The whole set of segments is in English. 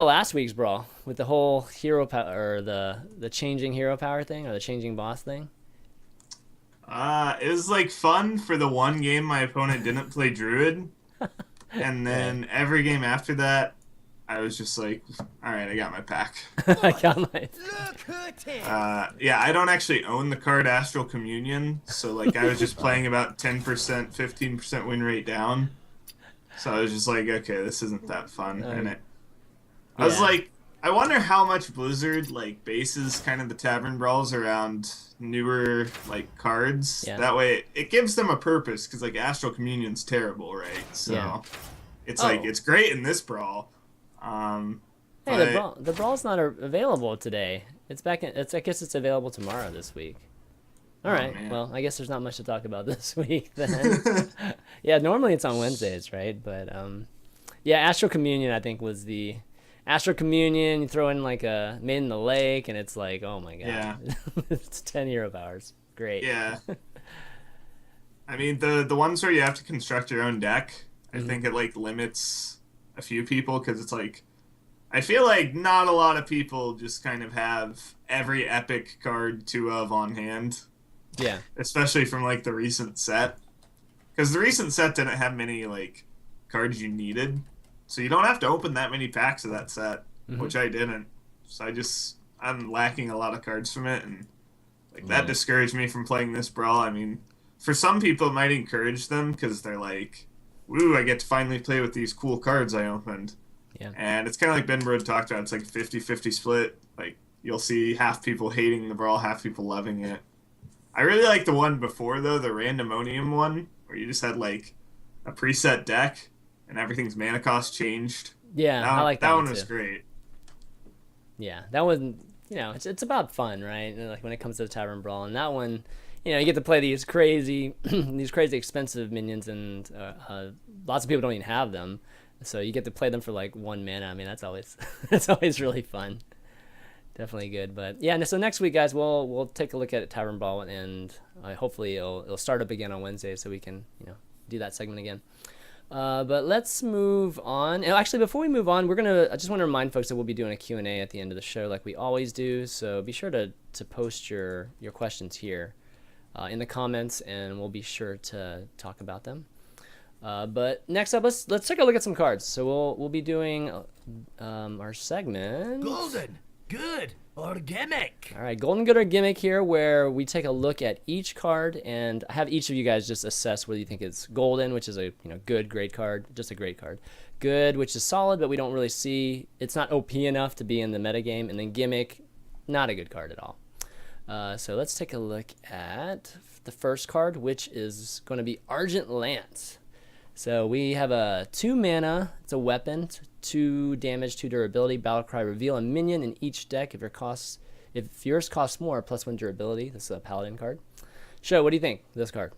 last week's brawl with the whole hero power or the changing hero power thing or the changing boss thing? It was like fun for the one game my opponent didn't play Druid, and Right. then every game after that, I was just like, all right, I got my pack. I got my. Yeah, I don't actually own the card Astral Communion, so like I was just playing about 10%, 15% win rate down. So I was just like, okay, this isn't that fun. And I was Yeah. like, I wonder how much Blizzard like bases kind of the Tavern Brawls around newer like cards. Yeah. That way, it gives them a purpose because like Astral Communion's terrible, right? Yeah. So it's like Oh. it's great in this brawl, um, Hey, the but brawl the brawl's not available today. It's back in. I guess it's available tomorrow this week. All oh right. man. Well, I guess there's not much to talk about this week then. Yeah. Normally it's on Wednesdays, right? But yeah. Astral Communion I think was the Astral Communion. You throw in like a Made in the Lake, and it's like, oh my Yeah, god, it's 10 hero powers. Great. yeah. I mean the ones where you have to construct your own deck, I Hmm. think it like limits a few people because it's like I feel like not a lot of people just kind of have every epic card two of on hand, Yeah. especially from like the recent set. Because the recent set didn't have many like cards you needed, so you don't have to open that many packs of that set, Hmm. which I didn't. So I'm lacking a lot of cards from it, and like that Yeah. discouraged me from playing this brawl. I mean, for some people it might encourage them because they're like, "Woo, I get to finally play with these cool cards I opened." Yeah. And it's kind of like Ben Brode talked about. It's like a 50-50 split. Like, you'll see half people hating the brawl, half people loving it. I really like the one before, though, the randomonium one, where you just had, like, a preset deck, and everything's mana cost changed. Yeah. I like That that one one was too. great. Yeah, that one, it's about fun, right? And, like when it comes to the Tavern Brawl, and that one, you get to play these crazy, these crazy expensive minions, and lots of people don't even have them, so you get to play them for like 1 mana. I mean, that's always that's always really fun. Definitely good, but yeah. So next week, guys, we'll take a look at Tavern Brawl, and hopefully it'll start up again on Wednesday, so we can do that segment again. But let's move on. And actually, before we move on, I just want to remind folks that we'll be doing a Q&A at the end of the show like we always do. So be sure to post your questions here in the comments, and we'll be sure to talk about them. But next up, let's take a look at some cards. So we'll be doing our segment. Golden, good, or gimmick. All right, Golden Good or Gimmick here, where we take a look at each card and have each of you guys just assess whether you think it's golden, which is a good, great card, just a great card. Good, which is solid, but we don't really see it's not OP enough to be in the metagame, and then Gimmick, not a good card at all. So let's take a look at the first card, which is going to be Argent Lance. So we have a 2 mana. It's a weapon, 2 damage, 2 durability. Battlecry, reveal a minion in each deck. If yours costs more, +1 durability. This is a paladin card. Sjow, what do you think of this card?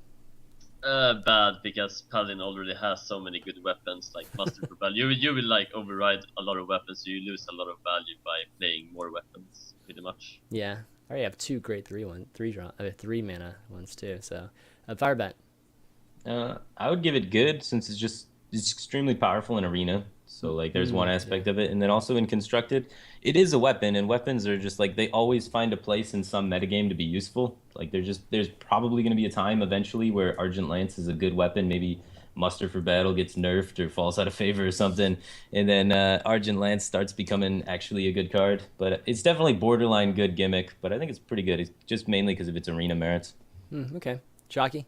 Bad because Paladin already has so many good weapons like Master for Value. You will like override a lot of weapons, so you lose a lot of value by playing more weapons, pretty much. Yeah, I already have 2 great 3 mana ones too. So, Firebat. I would give it good since it's extremely powerful in arena. So like there's one aspect of it, and then also in constructed, it is a weapon, and weapons are just like they always find a place in some metagame to be useful. Like there's probably going to be a time eventually where Argent Lance is a good weapon. Maybe Muster for Battle gets nerfed or falls out of favor or something, and then Argent Lance starts becoming actually a good card. But it's definitely borderline good gimmick. But I think it's pretty good. It's just mainly because of its arena merits. Okay, Chakki.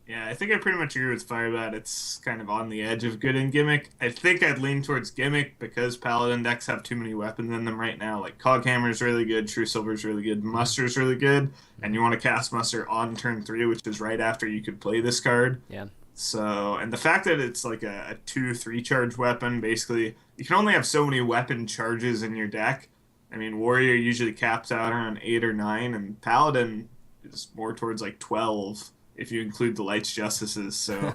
Yeah, I think I pretty much agree with Firebat. It's kind of on the edge of good and Gimmick. I think I'd lean towards Gimmick because Paladin decks have too many weapons in them right now. Like Coghammer's really good, True Silver's really good, Muster's really good, and you want to cast Muster on turn 3, which is right after you could play this card. Yeah. So, and the fact that it's like a 2-3 charge weapon, basically, you can only have so many weapon charges in your deck. I mean, Warrior usually caps out around 8 or 9, and Paladin is more towards like 12 if you include the Lights Justices. So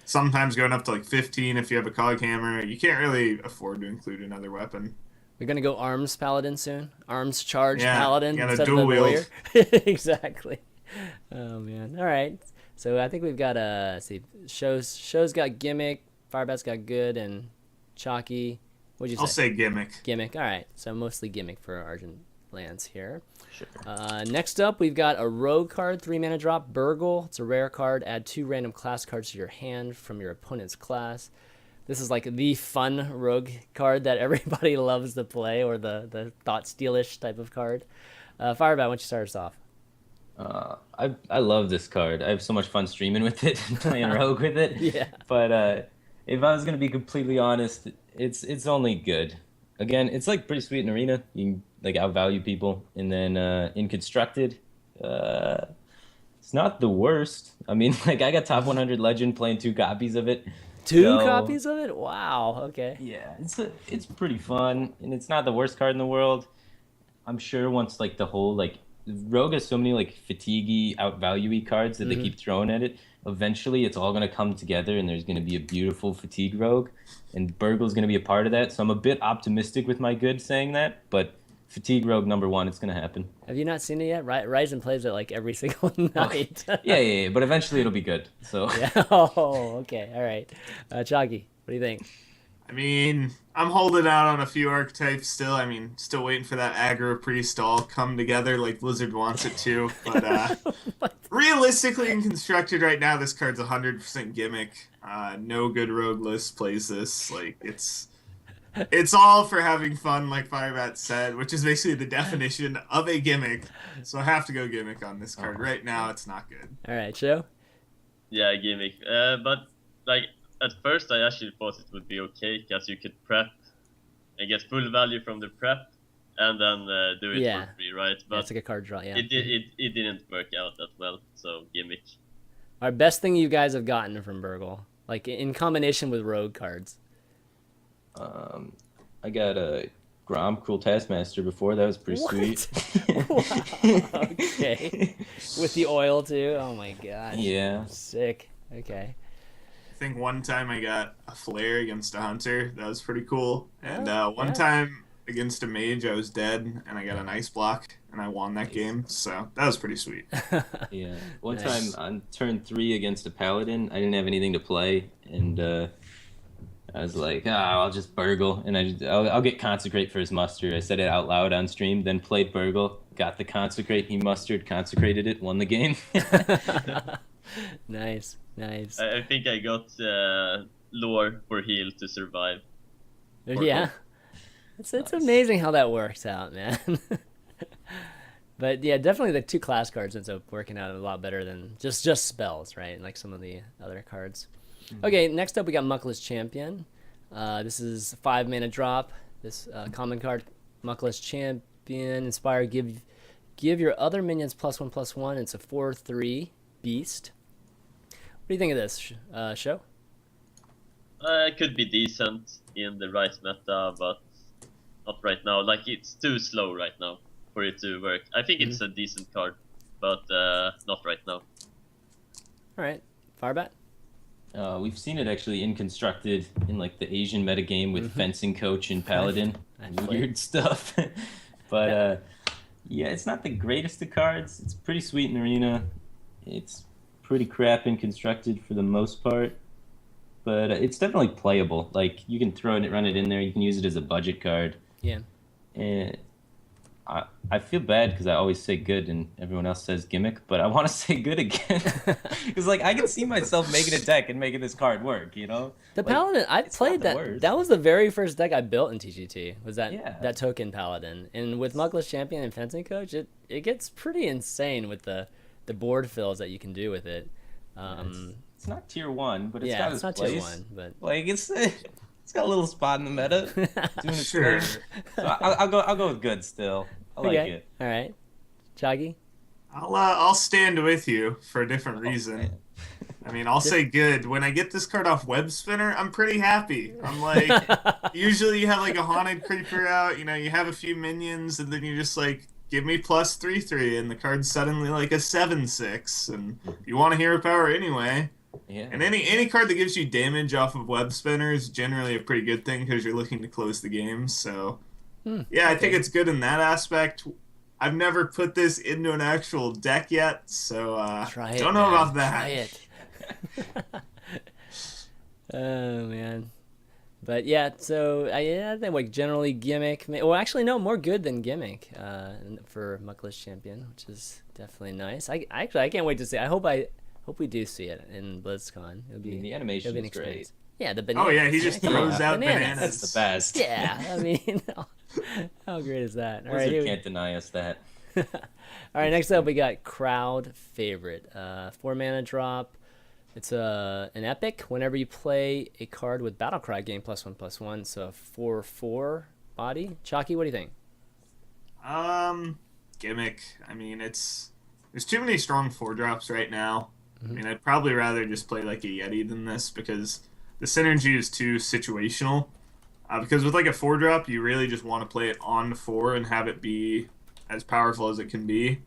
sometimes going up to like 15 if you have a Cog Hammer. You can't really afford to include another weapon. We're gonna go arms paladin soon. Arms charge Yeah, paladin you got a instead of dual the warrior. wield. Exactly. Oh man. All right. So I think we've got let's see. Show's got Gimmick. Firebat's got good, and Chakki What'd you say? I'll say Gimmick. Gimmick. All right. So mostly Gimmick for Argent lands here. Sure. Next up, we've got a Rogue card, 3-mana drop, Burgle. It's a rare card. Add 2 random class cards to your hand from your opponent's class. This is like the fun Rogue card that everybody loves to play, or the thought stealish type of card. Firebat, why don't you start us off? I love this card. I have so much fun streaming with it and playing Rogue with it. Yeah. But if I was gonna be completely honest, it's only good. Again, it's like pretty sweet in Arena. You can like outvalue people, and then in Constructed, it's not the worst. I mean, like I got top 100 Legend playing 2 copies of it. 2 So, copies of it? Wow. Okay. Yeah, it's pretty fun, and it's not the worst card in the world. I'm sure once like the whole like Rogue has so many like fatiguey, outvalue-y cards that they keep throwing at it. Eventually, it's all gonna come together, and there's gonna be a beautiful fatigue Rogue, and Burgle's gonna be a part of that. So I'm a bit optimistic with my good saying that, but fatigue Rogue #1, it's gonna happen. Have you not seen it yet? Ryzen plays it like every single night. Yeah, but eventually it'll be good. So Yeah. Oh, okay. All right. Chakki, what do you think? I mean, I'm holding out on a few archetypes still. I mean, still waiting for that aggro priest to all come together like Blizzard wants it to. But realistically, in Constructed right now, this card's 100% Gimmick. No good Rogue list plays this. Like, it's all for having fun, like Firebat said, which is basically the definition of a Gimmick. So I have to go Gimmick on this card. Right now, it's not good. All right, Sjow? Yeah, Gimmick. But like at first, I actually thought it would be okay because you could prep and get full value from the prep, and then do it for free, right? But that's like a card draw. Yeah. it didn't work out that well. So Gimmick. Our best thing you guys have gotten from Burgle, like in combination with Rogue cards. I got a Grom Cruel Taskmaster before. That was pretty sweet. Wow. Okay. With the oil too. Oh my gosh. Yeah. Sick. Okay. I think one time I got a flare against a hunter. That was pretty cool. And one yeah. time against a mage, I was dead, and I got an ice block, and I won that game. So that was pretty sweet. Yeah. One Nice. time on turn 3 against a paladin, I didn't have anything to play, and I was like, I'll just Burgle, and I'll get Consecrate for his muster. I said it out loud on stream, then played Burgle, got the Consecrate, he mustered, consecrated it, won the game. Nice. I think I got lore for heal to survive. Yeah. It's amazing how that works out, man. But yeah, definitely the 2 class cards ends up working out a lot better than just spells, right? Like some of the other cards. Okay, next up we got Muckless Champion. This is a 5-mana drop. This common card, Muckless Champion, inspire, give your other minions +1/+1. It's a 4/3 beast. What do you think of this, Sjow? It could be decent in the right meta, but not right now. Like, it's too slow right now for it to work. I think it's a decent card, but not right now. All right, Firebat. We've seen it actually in Constructed in like the Asian metagame with Fencing Coach and Paladin. Weird stuff. But yeah, it's not the greatest of cards. It's pretty sweet in Arena. It's pretty crap in Constructed for the most part. But it's definitely playable. Like, you can throw it, run it in there. You can use it as a budget card. Yeah. And I feel bad because I always say good and everyone else says Gimmick, but I want to say good again. Because, like, I can see myself making a deck and making this card work, you know? The like, Paladin, I played that. worst. That was the very first deck I built in TGT, was that Yeah. that token Paladin. And with Muckless Champion and Fencing Coach, it gets pretty insane with the board fills that you can do with it. It's not tier 1, but it's got it's its not place. tier 1, but Like, it's got a little spot in the meta. Doing its Sure. thing. So I'll go with good still. I like okay. it. All right. Chaggy? I'll stand with you for a different reason. Man. I mean, I'll say good. When I get this card off Web Spinner, I'm pretty happy. I'm like, usually you have like a haunted creeper out, you know, you have a few minions, and then you're just like, give me +3/3, and the card's suddenly like a 7/6, and you want a hero power anyway. Yeah. And any card that gives you damage off of Web Spinner is generally a pretty good thing because you're looking to close the game. So, yeah, I think it's good in that aspect. I've never put this into an actual deck yet, so Try it, don't know man. about that. Try it. Oh, man. But yeah, so I think like generally Gimmick. Well, actually, no, more good than Gimmick for Muckless Champion, which is definitely nice. I can't wait to see. I hope we do see it in BlizzCon. The animation is great. Yeah, the bananas. Oh yeah, he just throws out Bananas. That's the best. Yeah, I mean, how great is that? All right, Blizzard can't deny us that. All right, next up we got Crowd Favorite. 4-mana drop. It's an epic. Whenever you play a card with Battlecry, gain +1/+1. So 4/4 body. Chakki, what do you think? Gimmick. I mean, there's too many strong 4-drops right now. I mean, I'd probably rather just play like a Yeti than this because the synergy is too situational. Because with like a 4-drop, you really just want to play it on 4 and have it be as powerful as it can be.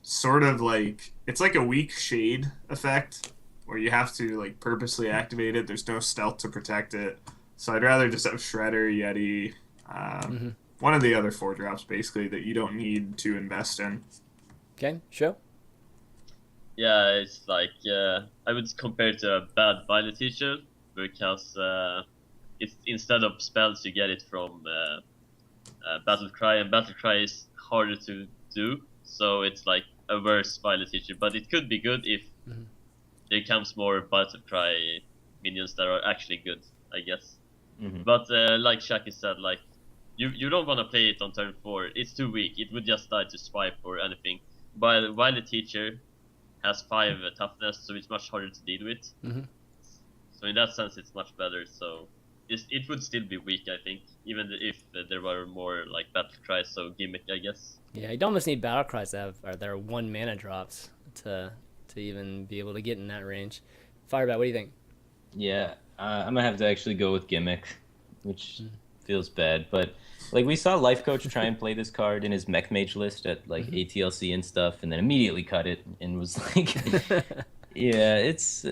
Sort of like it's like a weak shade effect where you have to like purposely activate it. There's no stealth to protect it, so I'd rather just have Shredder, Yeti, one of the other 4-drops basically that you don't need to invest in. Okay, Sjow. Yeah, it's like I would compare it to a bad Violet Teacher because it's instead of spells you get it from Battlecry, and Battlecry is harder to do, so it's like a worse Violet Teacher. But it could be good if there comes more Battlecry minions that are actually good, I guess. But like Chakki said, like you don't want to play it on turn 4. It's too weak. It would just die to swipe or anything. But Violet Teacher has 5 toughness, so it's much harder to deal with. So in that sense, it's much better. So it would still be weak, I think, even if there were more like Battlecry, so Gimmick, I guess. Yeah, you'd almost need Battlecries to have their 1-mana drops to even be able to get in that range. Firebat, what do you think? Yeah, I'm gonna have to actually go with Gimmick, which feels bad, but like we saw Life Coach try and play this card in his Mech Mage list at like ATLC and stuff, and then immediately cut it and was like, yeah, it's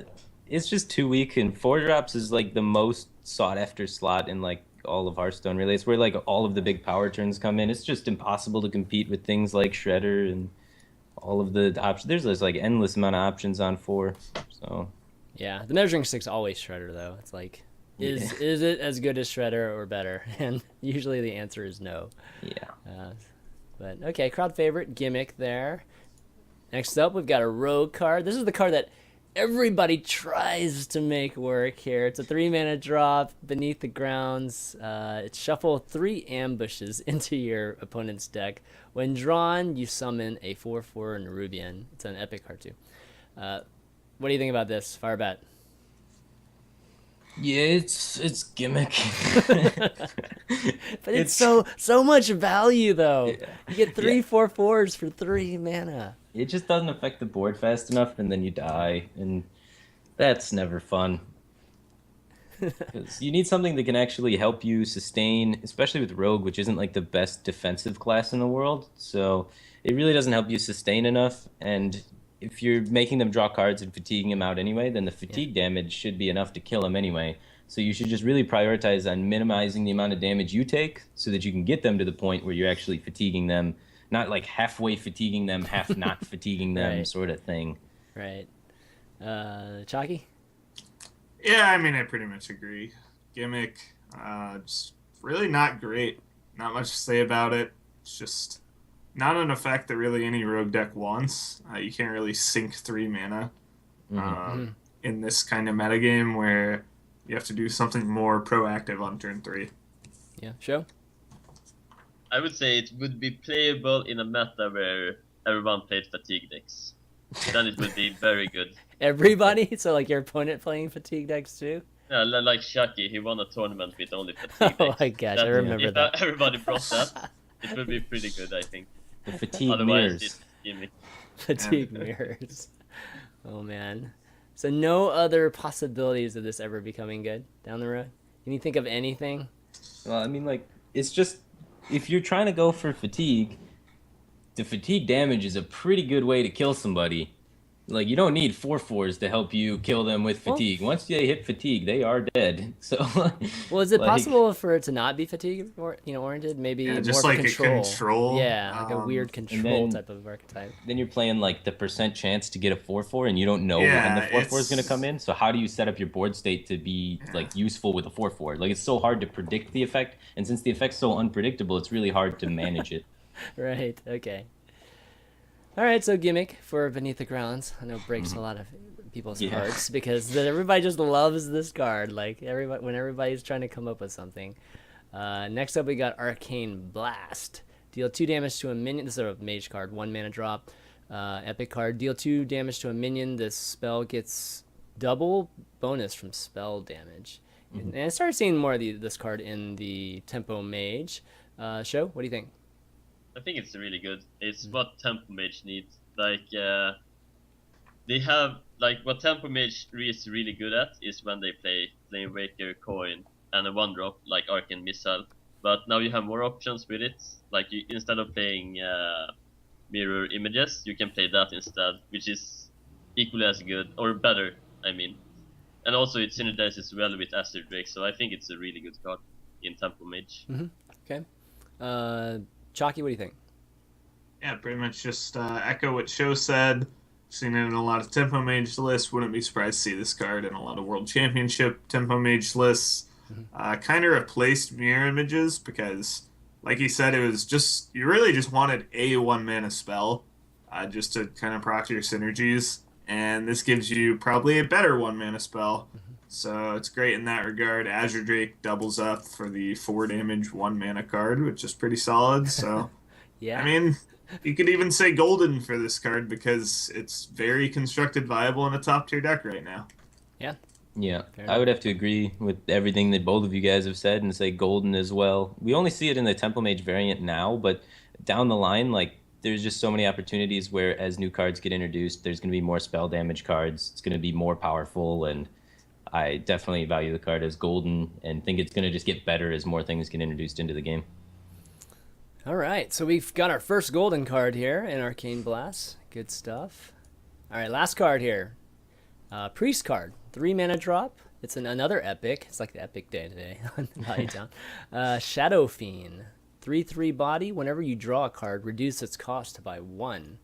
just too weak, and 4-drops is like the most sought after slot in like all of Hearthstone. Really, it's where like all of the big power turns come in. It's just impossible to compete with things like Shredder and all of the options. There's this like endless amount of options on 4. So yeah, the measuring stick's always Shredder though. It's like, is it as good as Shredder or better? And usually the answer is no. Yeah. But okay, crowd favorite Gimmick there. Next up, we've got a rogue card. This is the card that everybody tries to make work here. It's a 3-mana drop beneath the grounds. It's shuffle 3 ambushes into your opponent's deck. When drawn, you summon a 4/4 Nerubian. It's an epic card too. What do you think about this, Firebat? Yeah, it's Gimmick. But it's so much value though. Yeah. You get 3 4/4s for 3 mana. It just doesn't affect the board fast enough, and then you die, and that's never fun. Because you need something that can actually help you sustain, especially with Rogue, which isn't like the best defensive class in the world. So it really doesn't help you sustain enough, and if you're making them draw cards and fatiguing them out anyway, then the fatigue damage should be enough to kill them anyway. So you should just really prioritize on minimizing the amount of damage you take so that you can get them to the point where you're actually fatiguing them, not like halfway fatiguing them, half not fatiguing them sort of thing. Right. Chakki? Yeah, I mean, I pretty much agree. Gimmick, just really not great. Not much to say about it. It's just not an effect that really any rogue deck wants. You can't really sink 3 mana in this kind of metagame where you have to do something more proactive on turn 3. Yeah, Sjow? I would say it would be playable in a meta where everyone played fatigue decks. Then it would be very good. Everybody? So like your opponent playing fatigue decks too? Yeah, like Chakki, he won a tournament with only fatigue decks. Oh my gosh, I remember that. If everybody brought that, it would be pretty good, I think. The fatigue Otherwise, mirrors. it's Gimmick. Fatigue mirrors. Oh man. So no other possibilities of this ever becoming good down the road? Can you think of anything? Well, I mean, like, it's just, if you're trying to go for fatigue, the fatigue damage is a pretty good way to kill somebody. Like, you don't need 4/4s to help you kill them with Well, fatigue. Once they hit fatigue, they are dead. So, well, is it like, possible for it to not be fatigue or oriented? Maybe Yeah, more just of a like a control. control. Yeah, like a weird and control then type of archetype. you're playing like the percent chance to get a 4/4, and you don't know when the Yeah, 4/4 is going to come it's in. So how do you set up your board state to be yeah. like useful with a 4/4? Like, it's so hard to predict the effect, and since the effect's so unpredictable, it's really hard to manage it. Right. Okay. All right. So Gimmick for Beneath the Grounds. I know breaks a lot of people's Yeah. hearts because everybody just loves this card. Like when everybody's trying to come up with something. Next up, we got Arcane Blast. Deal 2 damage to a minion. This is a mage card, 1 mana drop. Epic card. Deal 2 damage to a minion. This spell gets double bonus from spell damage. And I started seeing more of this card in the Tempo Mage. Sjow, what do you think? I think it's really good. It's what Tempo Mage needs. Like, they have, like, what Tempo Mage is really good at is when they play Flame Waker, Coin, and a 1-drop like Arcane Missile. But now you have more options with it. Like, instead of playing Mirror Images, you can play that instead, which is equally as good, or better, I mean. And also it synergizes well with Acid Drake, so I think it's a really good card in Tempo Mage. Okay. Chakki, what do you think? Yeah, pretty much just echo what Sjow said. Seen it in a lot of Tempo Mage lists. Wouldn't be surprised to see this card in a lot of World Championship Tempo Mage lists. Kind of replaced Mirror Images because, like he said, it was just you really just wanted a 1 mana spell, just to kind of proc your synergies, and this gives you probably a better 1 mana spell. So it's great in that regard. Azure Drake doubles up for the 4 damage 1 mana card, which is pretty solid. So, Yeah. I mean, you could even say golden for this card because it's very constructed viable in a top tier deck right now. Yeah. Yeah, Fair I would have to agree with everything that both of you guys have said and say golden as well. We only see it in the Temple Mage variant now, but down the line, like, there's just so many opportunities where as new cards get introduced, there's going to be more spell damage cards. It's going to be more powerful, and I definitely value the card as golden and think it's going to just get better as more things get introduced into the game. All right. So we've got our first golden card here in Arcane Blast. Good stuff. All right. Last card here. Priest card. 3 mana drop. It's another epic. It's like the epic day today on Value Town. Shadow Fiend. 3/3 body. Whenever you draw a card, reduce its cost by 1.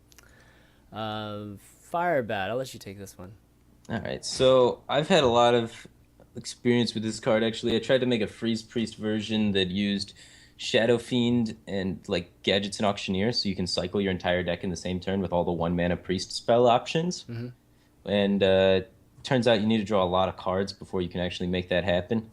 Firebat. I'll let you take this one. All right, so I've had a lot of experience with this card, actually. I tried to make a Freeze Priest version that used Shadow Fiend and like Gadgets and Auctioneer, so you can cycle your entire deck in the same turn with all the 1 mana Priest spell options. And turns out you need to draw a lot of cards before you can actually make that happen.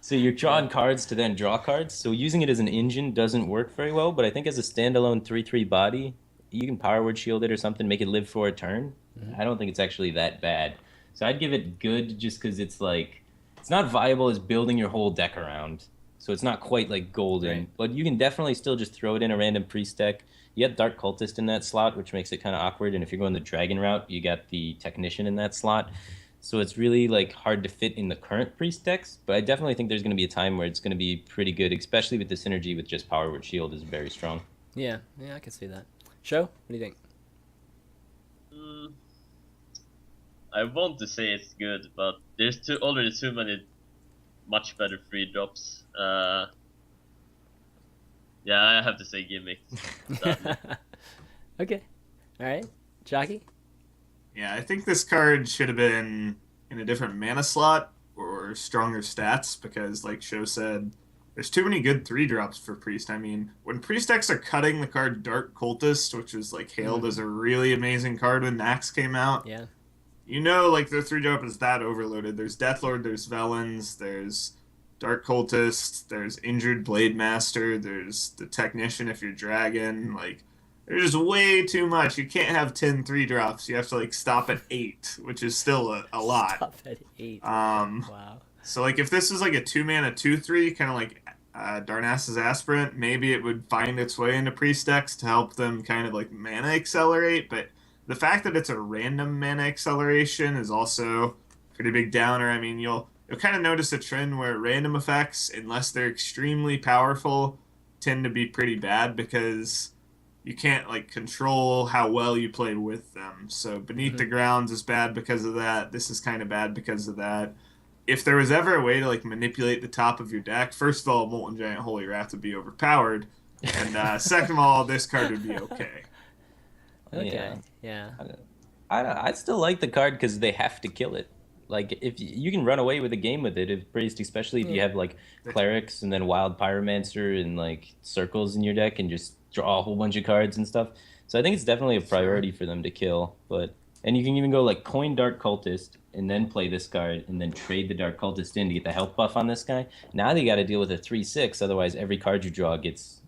So you're drawing cards to then draw cards. So using it as an engine doesn't work very well, but I think as a standalone 3/3 body, you can Power Word Shield it or something, make it live for a turn. I don't think it's actually that bad. So I'd give it good just because it's like, it's not viable as building your whole deck around. So it's not quite like golden, Right. but you can definitely still just throw it in a random priest deck. You got Dark Cultist in that slot, which makes it kind of awkward. And if you're going the Dragon route, you got the Technician in that slot. So it's really like hard to fit in the current priest decks. But I definitely think there's going to be a time where it's going to be pretty good, especially with the synergy with just Power Word Shield is very strong. Yeah, I can see that. Sjow, what do you think? I want to say it's good, but there's already too many much better free drops. Yeah, I have to say Gimmick. Okay. All right. Chakki? Yeah, I think this card should have been in a different mana slot or stronger stats because, like Sjow said, there's too many good 3-drops for Priest. I mean, when Priest decks are cutting the card Dark Cultist, which was like hailed as a really amazing card when Nax came out, Yeah. you know, like their 3-drop is that overloaded. There's Deathlord, there's Velens, there's Dark Cultist, there's Injured Blade Master, there's the Technician if you're Dragon. Like, there's way too much. You can't have 10 3-drops. You have to like stop at 8, which is still a lot. Stop at 8. Wow. So like if this is like a 2-mana 2/3, kind of like Darnassus Aspirant, maybe it would find its way into Priest decks to help them kind of like mana accelerate. But the fact that it's a random mana acceleration is also a pretty big downer. I mean, you'll kind of notice a trend where random effects, unless they're extremely powerful, tend to be pretty bad because you can't like control how well you play with them. So Beneath the Grounds is bad because of that. This is kind of bad because of that. If there was ever a way to like manipulate the top of your deck, first of all, Molten Giant Holy Wrath would be overpowered, and second of all, this card would be okay. Okay. Yeah. I still like the card because they have to kill it. Like if you can run away with a game with it, if priest, especially if you have like clerics and then wild pyromancer and like circles in your deck and just draw a whole bunch of cards and stuff. So I think it's definitely a priority for them to kill. And you can even go like coin Dark Cultist and then play this card and then trade the Dark Cultist in to get the health buff on this guy. Now they got to deal with a 3/6, otherwise every card you draw gets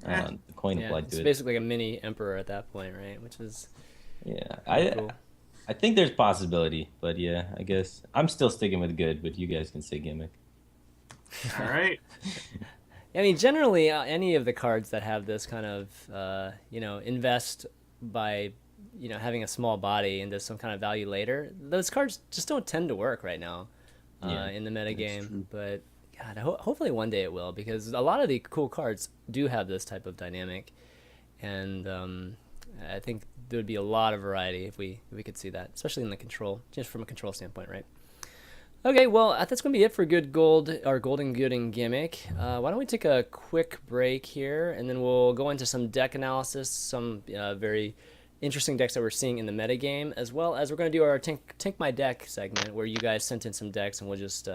the coin applied to it. It's basically like a mini emperor at that point, right? Which is cool. I think there's possibility, but yeah, I guess I'm still sticking with good, but you guys can say Gimmick. All right. I mean, generally, any of the cards that have this kind of, invest by, having a small body into some kind of value later, those cards just don't tend to work right now in the metagame. But, God, hopefully one day it will, because a lot of the cool cards do have this type of dynamic. And I think there would be a lot of variety if we could see that, especially in the control, just from a control standpoint, right? Okay, well, that's going to be it for Good Gold, or Golden Good and Gimmick. Why don't we take a quick break here, and then we'll go into some deck analysis, some very interesting decks that we're seeing in the metagame, as well as we're going to do our Tink My Deck segment, where you guys sent in some decks, and we'll just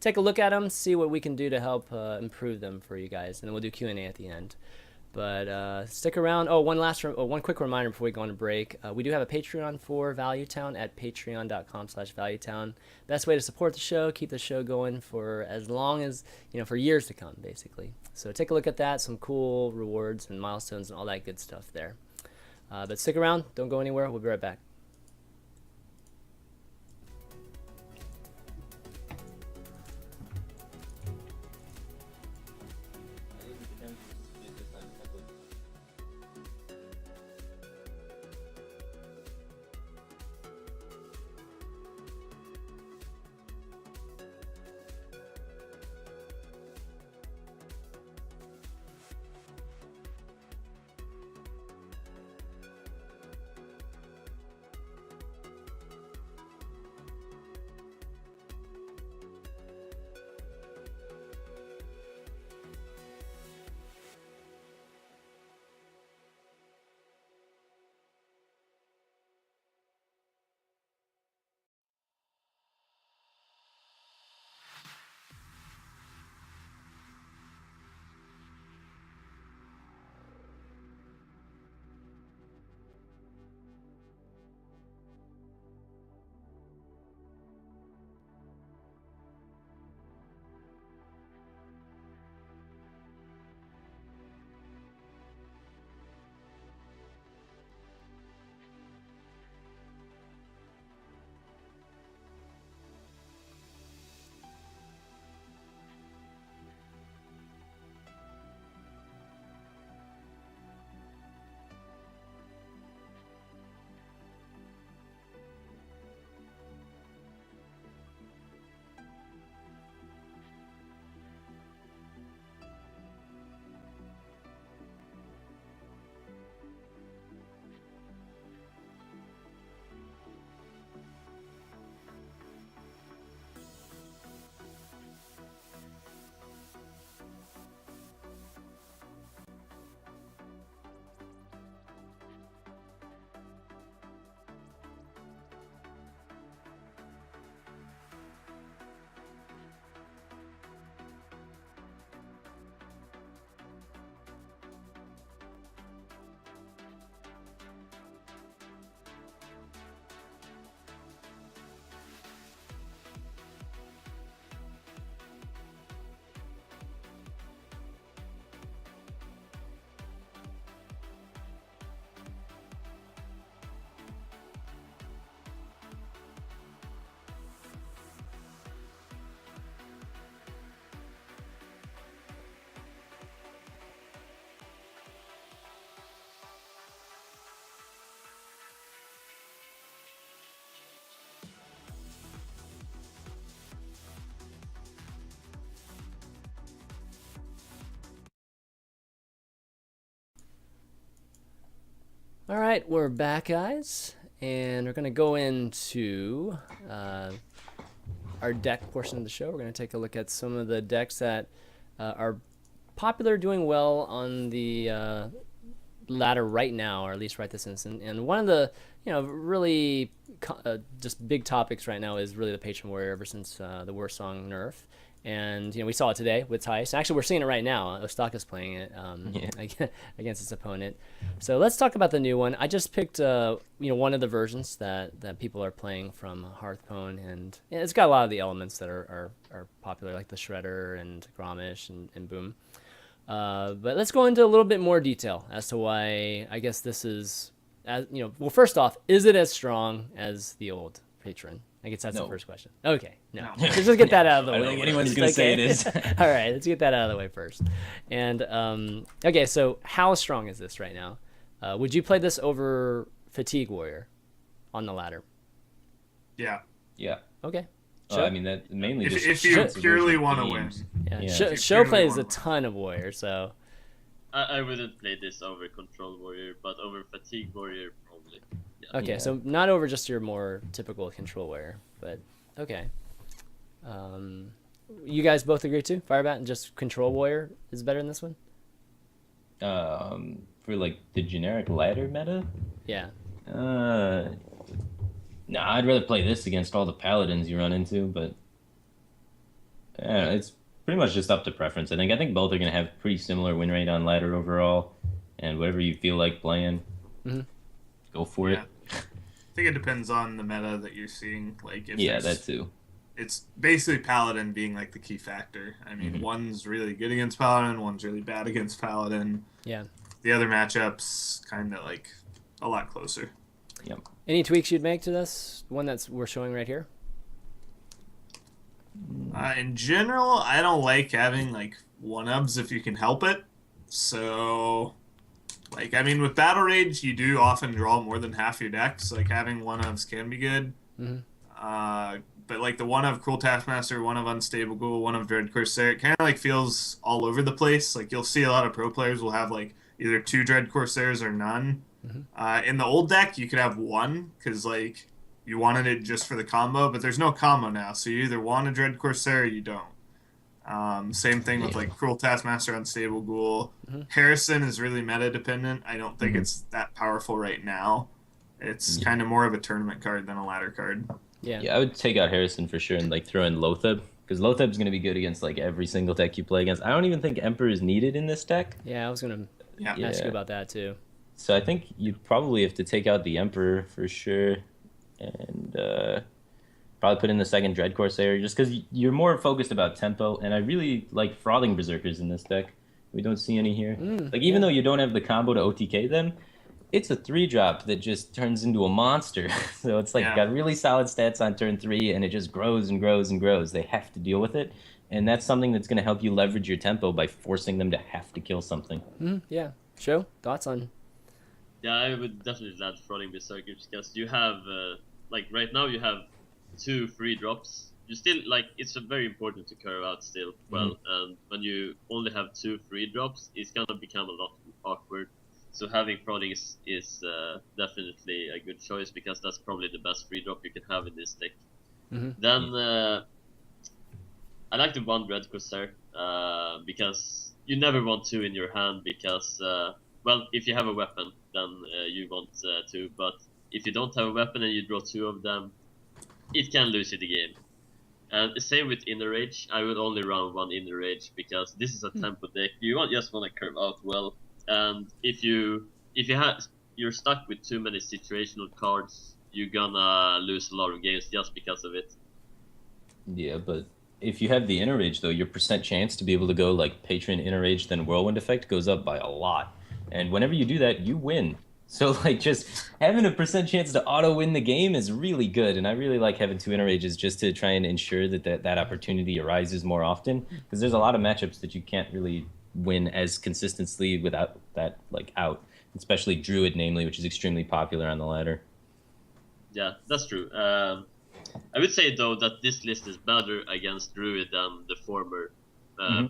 take a look at them, see what we can do to help improve them for you guys, and then we'll do Q&A at the end. But stick around. Oh, one quick reminder before we go on a break. We do have a Patreon for Valuetown at patreon.com/Valuetown. Best way to support the show, keep the show going for as long as, for years to come, basically. So take a look at that. Some cool rewards and milestones and all that good stuff there. But stick around. Don't go anywhere. We'll be right back. All right, we're back, guys, and we're going to go into our deck portion of the show. We're going to take a look at some of the decks that are popular, doing well on the ladder right now, or at least right this instant. And one of the, really just big topics right now is really the Patron Warrior ever since the Warsong nerf. And we saw it today with Tice. Actually, we're seeing it right now. Ostaka's playing it against its opponent. So let's talk about the new one. I just picked one of the versions that people are playing from Hearthstone, and it's got a lot of the elements that are popular, like the Shredder and Gromish and Boom. But let's go into a little bit more detail as to why I guess this is, well, first off, is it as strong as the old Patron? I guess that's the first question. Okay, no. Let's just get that out of the way. I don't think anyone's going to say it is. All right, let's get that out of the way first. And, okay, so how strong is this right now? Would you play this over Fatigue Warrior on the ladder? Yeah. Yeah. Okay. I mean, that mainly just... If you purely want to win. Yeah. Yeah. Sjow plays a ton of Warrior, so... I wouldn't play this over Control Warrior, but over Fatigue Warrior, probably. Yeah. Okay, so not over just your more typical Control Warrior, but okay. You guys both agree too? Firebat and just Control Warrior is better than this one? For like the generic ladder meta? Yeah. Nah, I'd rather play this against all the paladins you run into, but it's pretty much just up to preference. I think both are going to have pretty similar win rate on ladder overall, and whatever you feel like playing, go for it. I think it depends on the meta that you're seeing. Like, if that too. It's basically Paladin being like the key factor. I mean, one's really good against Paladin, one's really bad against Paladin. Yeah. The other matchups kind of like a lot closer. Yep. Any tweaks you'd make to this one we're showing right here? In general, I don't like having like one-ups if you can help it. So, like, I mean, with Battle Rage, you do often draw more than half your decks. Like, having one-ups can be good. But like the one of Cruel Taskmaster, one of Unstable Ghoul, one of Dread Corsair, it kind of like feels all over the place. Like, you'll see a lot of pro players will have like either 2 Dread Corsairs or none. In the old deck, you could have 1 because like you wanted it just for the combo, but there's no combo now, so you either want a Dread Corsair or you don't. Same thing with like Cruel Taskmaster, Unstable Ghoul. Harrison is really meta dependent. I don't think it's that powerful right now. It's kind of more of a tournament card than a ladder card. Yeah, I would take out Harrison for sure and like throw in Lotheb, because Lotheb's going to be good against like every single deck you play against. I don't even think Emperor is needed in this deck. Yeah, I was going to ask you about that too. So I think you'd probably have to take out the Emperor for sure, and probably put in the second Dread Corsair, just because you're more focused about tempo, and I really like Frothing Berserkers in this deck. We don't see any here. Even though you don't have the combo to OTK them, it's a 3-drop that just turns into a monster. So it's like got really solid stats on turn 3, and it just grows and grows and grows. They have to deal with it, and that's something that's going to help you leverage your tempo by forcing them to have to kill something. Yeah. Sjow, thoughts on? Yeah, I would definitely add Frothing Berserkers, because you have, like right now you have 2 free drops. You still, like, it's very important to curve out still well, and when you only have 2 free drops, it's gonna become a lot awkward. So having Frothing is definitely a good choice, because that's probably the best free drop you can have in this deck. Then I like the 1 Red Corsair, because you never want 2 in your hand, because well, if you have a weapon, then you want 2, but if you don't have a weapon and you draw 2 of them, it can lose you the game. And the same with Inner Rage. I would only run 1 Inner Rage, because this is a tempo deck. You just want to curve out well, and if you're stuck with too many situational cards, you're gonna lose a lot of games just because of it. Yeah, but if you have the Inner Rage, though, your percent chance to be able to go like Patron, Inner Rage, then Whirlwind Effect goes up by a lot. And whenever you do that, you win. So like just having a percent chance to auto win the game is really good. And I really like having 2 Inner Rages just to try and ensure that opportunity arises more often. Because there's a lot of matchups that you can't really win as consistently without that like out. Especially Druid, namely, which is extremely popular on the ladder. Yeah, that's true. I would say, though, that this list is better against Druid than the former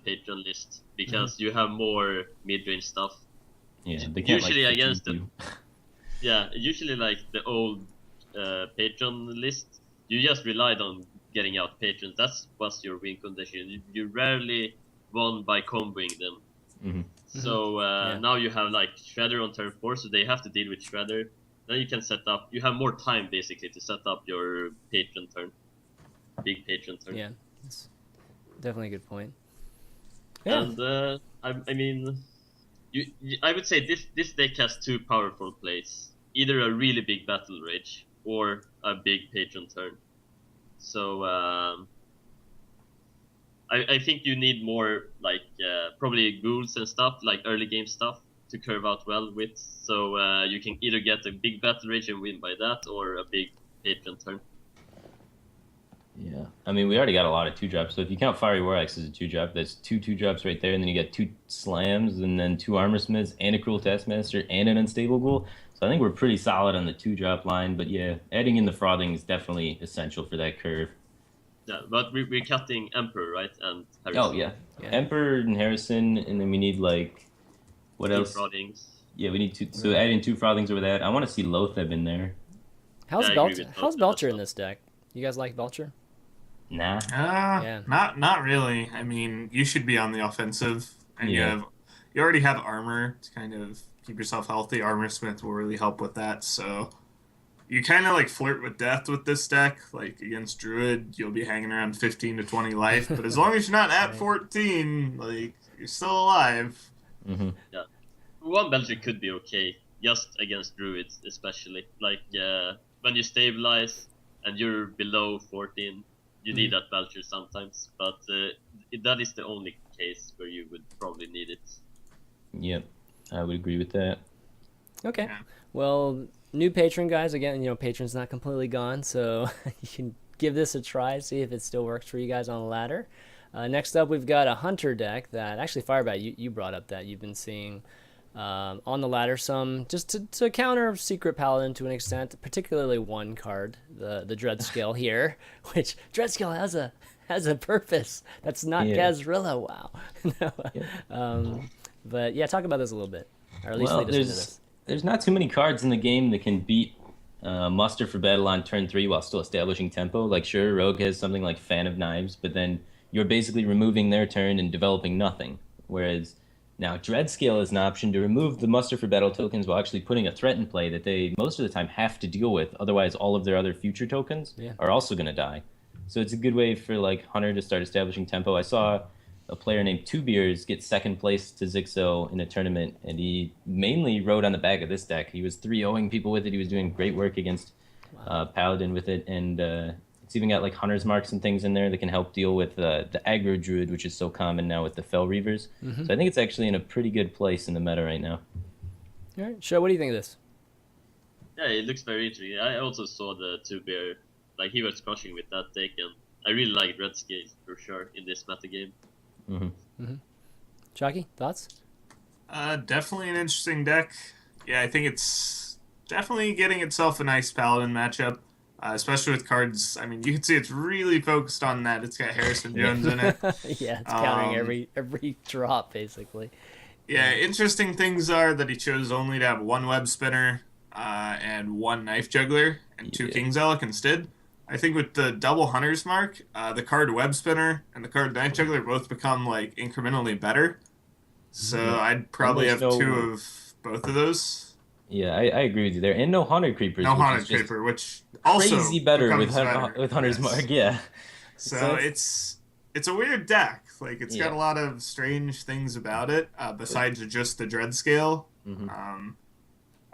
Patron list, because you have more mid-range stuff. Yeah, they can't, usually like, against you. yeah, usually like the old patron list, you just relied on getting out patrons. That was your win condition. You rarely won by comboing them. Mm-hmm. So Yeah. now you have like Shredder on turn 4, so they have to deal with Shredder. Then you can set up. You have more time basically to set up your patron turn, big patron turn. Yeah, that's definitely a good point. Yeah. And I mean, I would say this deck has two powerful plays: either a really big battle rage or a big patron turn. So I think you need more like probably ghouls and stuff, like early game stuff, to curve out well with. So you can either get a big battle rage and win by that, or a big patron turn. Yeah, I mean, we already got a lot of 2-drops. So if you count Fiery War Axe as a 2-drop, that's 2 2-drops right there, and then you get 2 slams, and then 2 Armorsmiths, and a Cruel Taskmaster, and an Unstable Ghoul. So I think we're pretty solid on the 2-drop line. But yeah, adding in the frothing is definitely essential for that curve. Yeah, but we're cutting Emperor, right? And Harrison. Oh yeah, Emperor and Harrison, and then we need like what else? Frothings. Yeah, we need 2. So adding 2 frothings over that. I want to see Lotheb in there. How's I agree with How's both Belcher of in this deck? You guys like Belcher? Nah. Yeah. Not really. I mean, you should be on the offensive, and Yeah. you already have armor to kind of keep yourself healthy. Armor Smith will really help with that. So you kind of like flirt with death with this deck. Like against Druid, you'll be hanging around 15 to 20 life, but as long as you're not at 14, like you're still alive. Mm-hmm. Yeah, one Belcher could be okay, just against Druids especially. Like when you stabilize and you're below 14. You need that Belcher sometimes, but that is the only case where you would probably need it. Yep, I would agree with that. Okay. Yeah. Well, new patron, guys. Again, patron's not completely gone, so you can give this a try, see if it still works for you guys on the ladder. Next up, we've got a Hunter deck that actually, Firebat, you brought up that you've been seeing on the ladder some, just to counter Secret Paladin to an extent, particularly one card, the Dread Scale here, which Dread Scale has a purpose. That's not Gazrilla. Wow. But yeah, talk about this a little bit, or at least lead us into this. There's not too many cards in the game that can beat muster for battle on turn 3 while still establishing tempo. Like sure, Rogue has something like Fan of Knives, but then you're basically removing their turn and developing nothing. Whereas now Dreadscale is an option to remove the muster for battle tokens while actually putting a threat in play that they most of the time have to deal with. Otherwise, all of their other future tokens are also going to die. So it's a good way for like Hunter to start establishing tempo. I saw a player named Two Beers get second place to Zixo in a tournament, and he mainly rode on the back of this deck. He was 3-0ing people with it. He was doing great work against Paladin with it, and it's even got like Hunter's Marks and things in there that can help deal with the aggro druid, which is so common now with the Fel Reavers. So I think it's actually in a pretty good place in the meta right now. All right, Sjow, what do you think of this? Yeah, it looks very interesting. I also saw the Two Bear, like he was crushing with that deck, and I really like Red Scale for sure in this meta game. Chakki, thoughts? Definitely an interesting deck. Yeah, I think it's definitely getting itself a nice Paladin matchup. Especially with cards, I mean, you can see it's really focused on that. It's got Harrison Jones in it. Yeah, it's countering every drop, basically. Yeah, interesting things are that he chose only to have one Web Spinner and one Knife Juggler and two King's Elk instead. I think with the double Hunter's Mark, the card Web Spinner and the card Knife Juggler both become like incrementally better. So I'd probably have two of both of those. Yeah, I agree with you there. And no Haunted Creepers. No Haunted Creeper, which also crazy better with better. Hunter's Mark, yeah. So it's a weird deck. Like it's got a lot of strange things about it, besides just the Dread Scale. I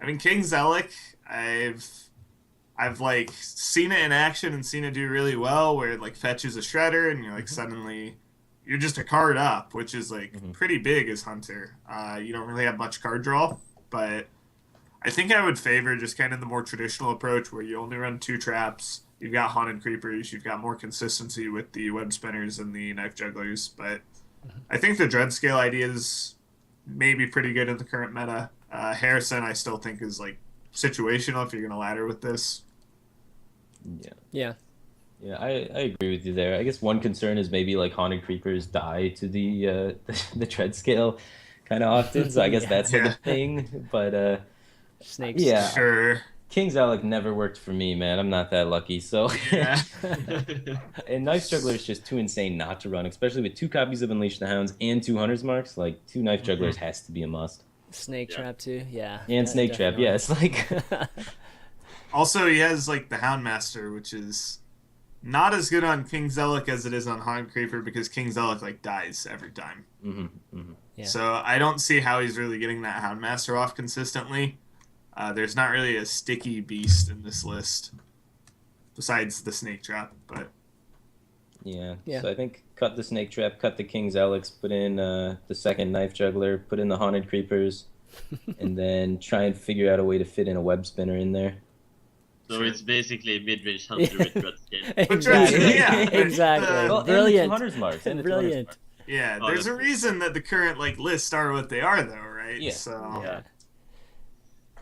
mean, King Zealot, I've like seen it in action and seen it do really well, where it like fetches a Shredder and you're like suddenly you're just a card up, which is like pretty big as Hunter. You don't really have much card draw, but I think I would favor just kind of the more traditional approach where you only run 2 traps. You've got Haunted Creepers. You've got more consistency with the Web Spinners and the Knife Jugglers. But I think the Dread Scale idea is maybe pretty good in the current meta. Harrison, I still think, is like situational if you're going to ladder with this. Yeah, I agree with you there. I guess one concern is maybe like Haunted Creepers die to the Dread Scale kind of often. So I guess that's like a thing. But Snakes. Yeah. Sure. King's Alec never worked for me, man. I'm not that lucky. So, Yeah. and Knife Juggler is just too insane not to run, especially with 2 copies of Unleash the Hounds and 2 Hunter's Marks. Like 2 Knife Jugglers has to be a must. Snake Trap too. Yeah. And Snake Trap, yeah. It's like Also, he has like the Houndmaster, which is not as good on King Zealot as it is on Haunt Creeper because King Zealot like dies every time. Yeah. So I don't see how he's really getting that Houndmaster off consistently. There's not really a sticky beast in this list besides the Snake Trap, but yeah. Yeah. So I think cut the Snake Trap, cut the King's Alex, put in the second Knife Juggler, put in the Haunted Creepers, and then try and figure out a way to fit in a Web Spinner in there. So it's basically mid-range hunter with red scale. Exactly. Yeah, exactly. Well, Brilliant. And the 200's marks. And the 200's Brilliant. marks. yeah, Oh, there's a that's- reason that the current like lists are what they are, though, right? Yeah. So Yeah.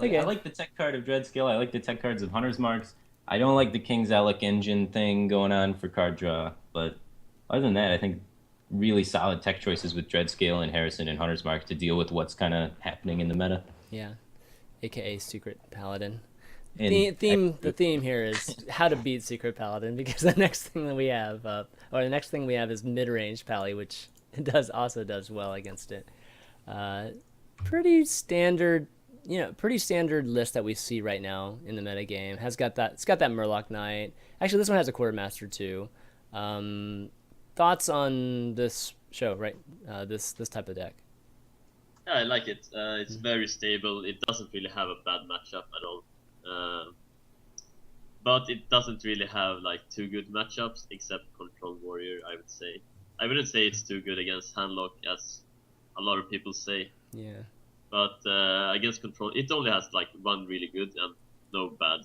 Like, Okay. I like the tech card of Dreadskill. I like the tech cards of Hunter's Marks. I don't like the King's Alec engine thing going on for card draw. But other than that, I think really solid tech choices with Dreadscale and Harrison and Hunter's Mark to deal with what's kind of happening in the meta. Yeah. AKA Secret Paladin. And The theme here is how to beat Secret Paladin because the next thing that we have, or the next thing we have is mid-range Pally, which also does well against it. Pretty standard list that we see right now in the meta game. It's got that Murloc Knight. Actually, this one has a Quartermaster too. Thoughts on this show, right? This type of deck. Yeah, I like it. It's very stable. It doesn't really have a bad matchup at all. But it doesn't really have like 2 good matchups except Control Warrior, I would say. I wouldn't say it's too good against Handlock as a lot of people say. Yeah. But against Control, it only has like 1 really good and no bad,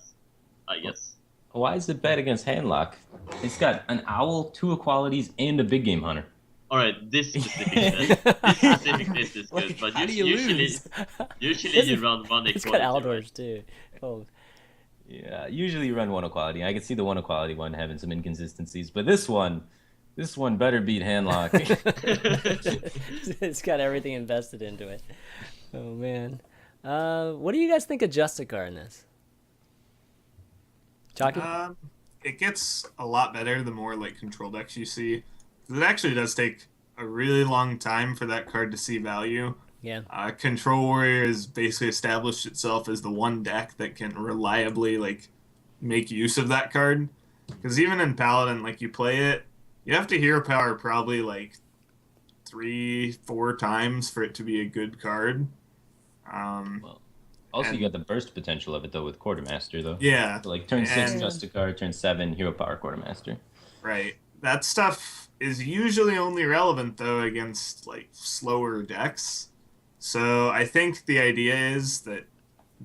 I guess. why is it bad against Handlock? It's got an Owl, 2 Equalities, and a Big Game Hunter. Alright, this specific list is Like, good, but how do you usually lose? you run 1 It's got equality. Aldors too. Oh. Yeah, usually you run 1 Equality. I can see the 1 Equality one having some inconsistencies, but this one better beat Handlock. It's got everything invested into it. Oh man. What do you guys think of Justicar in this? Chakki? it gets a lot better the more like control decks you see. It actually does take a really long time for that card to see value. Yeah. Control Warrior has basically established itself as the one deck that can reliably like make use of that card. Because even in Paladin, like you play it, you have to hero power probably like 3-4 times for it to be a good card. Also, And- you got the burst potential of it, though, with Quartermaster, though. Yeah, So, like, turn 6, And- Justicar, turn 7, Hero Power Quartermaster. right. That stuff is usually only relevant though against like slower decks. So I think the idea is that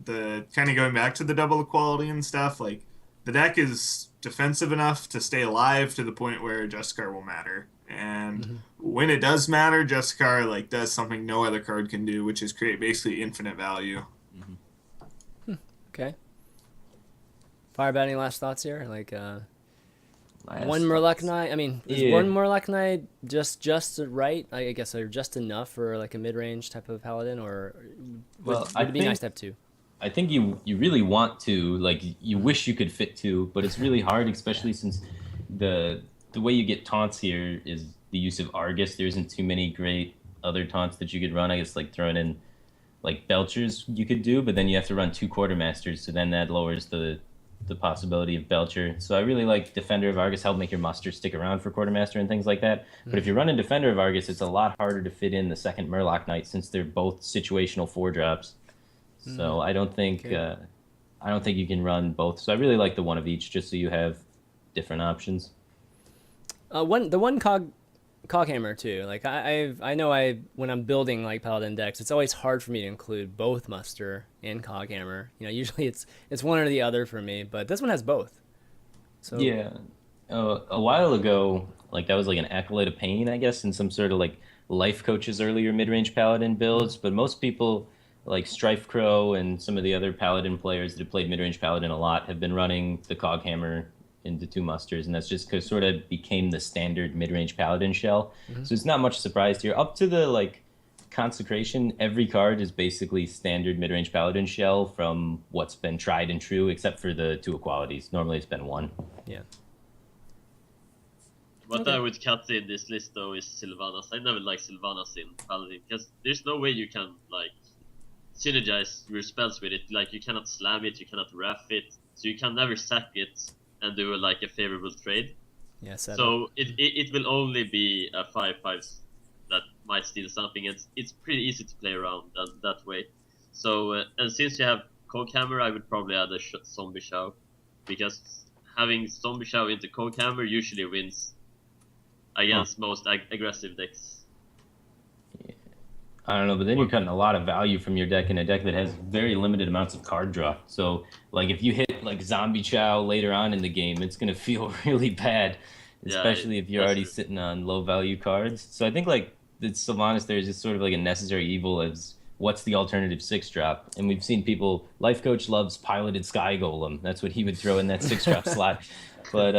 the kind of going back to the double equality and stuff, like the deck is defensive enough to stay alive to the point where Justicar will matter. And when it does matter, Justicar like does something no other card can do, which is create basically infinite value. Okay. Firebat, any last thoughts here? Like Last one Murloc Knight. I mean, is Yeah. one Murloc Knight just right? I guess, or just enough for like a mid-range type of paladin, or Well, would I it be think- nice to have 2? I think you really want to, like, you wish you could fit 2, but it's really hard, especially since the way you get taunts here is the use of Argus. There isn't too many great other taunts that you could run. I guess, like, throwing in, like, Belchers you could do, but then you have to run 2 Quartermasters, so then that lowers the possibility of Belcher. So I really like Defender of Argus, help make your muster stick around for Quartermaster and things like that. But if you're running Defender of Argus, it's a lot harder to fit in the second Murloc Knight since they're both situational 4-drops. So I don't think you can run both. So I really like the one of each, just so you have different options. The one cog hammer too. Like I know when I'm building like paladin decks, it's always hard for me to include both muster and cog hammer. You know, usually it's one or the other for me, but this one has both. So Yeah. A while ago, like that was like an Acolyte of Pain, I guess, in some sort of like Life Coach's earlier mid-range Paladin builds. But most people, like Strife Crow and some of the other Paladin players that have played mid-range Paladin a lot, have been running the Cog Hammer into 2 musters, and that's just because sort of became the standard mid-range Paladin shell. So it's not much surprise here. Up to the like Consecration, every card is basically standard mid-range Paladin shell from what's been tried and true, except for the 2 equalities. Normally it's been 1. Yeah. What I would cut in this list though is Sylvanas. I never like Sylvanas in Paladin because there's no way you can like synergize your spells with it. Like you cannot slam it, you cannot ref it, so you can never sack it and do like a favorable trade. Yeah. So it will only be a 5/5 that might steal something. It's pretty easy to play around that way. So and since you have Coldhammer, I would probably add a Zombie Sjow, because having Zombie Sjow into Coldhammer usually wins against most aggressive decks. Yeah. I don't know, but then you're cutting a lot of value from your deck in a deck that has very limited amounts of card draw. So, like, if you hit, like, Zombie Chow later on in the game, it's going to feel really bad, especially if you're already sitting on low-value cards. So I think, like, the Sylvanas there is just sort of like a necessary evil as what's the alternative 6-drop. And we've seen people, Life Coach loves Piloted Sky Golem. That's what he would throw in that 6-drop slot. But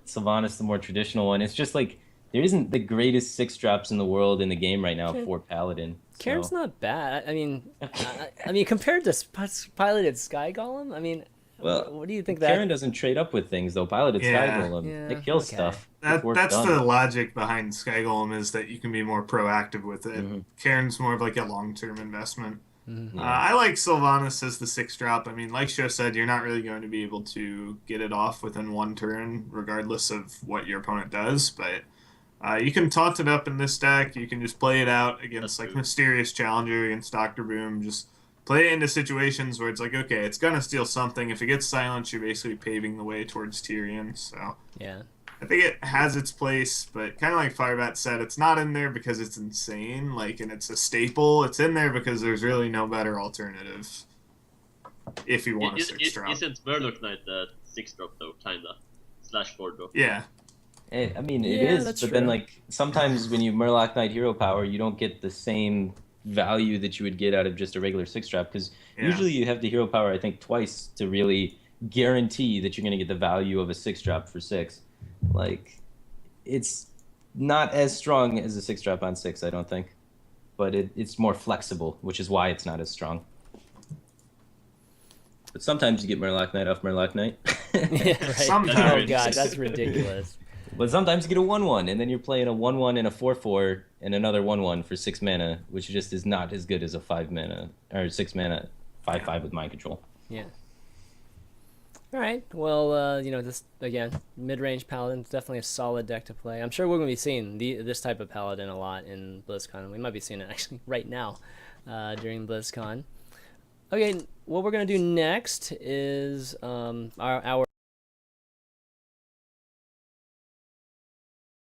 Sylvanas, the more traditional one, it's just like, there isn't the greatest 6-drops in the world in the game right now for Paladin. Karen's not bad. I mean, compared to Piloted Sky Golem, I mean, well, what do you think that? Karen doesn't trade up with things though. Piloted Sky Golem, it kills stuff. That's the logic behind Sky Golem, is that you can be more proactive with it. Mm-hmm. Karen's more of like a long-term investment. Mm-hmm. I like Sylvanas as the 6-drop. I mean, like Sjow said, you're not really going to be able to get it off within 1 turn, regardless of what your opponent does, but you can taunt it up in this deck. You can just play it out against like Mysterious Challenger, against Dr. Boom. Just play it into situations where it's like, okay, it's gonna steal something. If it gets silenced, you're basically paving the way towards Tyrion. So yeah, I think it has its place, but kind of like Firebat said, it's not in there because it's insane, like, and it's a staple. It's in there because there's really no better alternative if you want a 6-drop. Isn't Murloc Knight the 6-drop though, kinda /4-drop? Yeah. I mean, it is, but true. Then like sometimes when you Murloc Knight hero power, you don't get the same value that you would get out of just a regular 6-drop, because usually you have the hero power, I think, twice to really guarantee that you're going to get the value of a 6-drop for 6. Like, it's not as strong as a 6-drop on 6, I don't think, but it's more flexible, which is why it's not as strong. But sometimes you get Murloc Knight off Murloc Knight. Yeah, right. Sometimes. Oh god, that's ridiculous. But sometimes you get a 1/1, and then you're playing a 1/1 and a 4/4 and another 1/1 for 6 mana, which just is not as good as a 5 mana or 6 mana 5/5 with mind control. Yeah. All right. Well, this again, mid-range Paladin is definitely a solid deck to play. I'm sure we're going to be seeing this type of Paladin a lot in BlizzCon. We might be seeing it actually right now during BlizzCon. Okay, what we're going to do next is our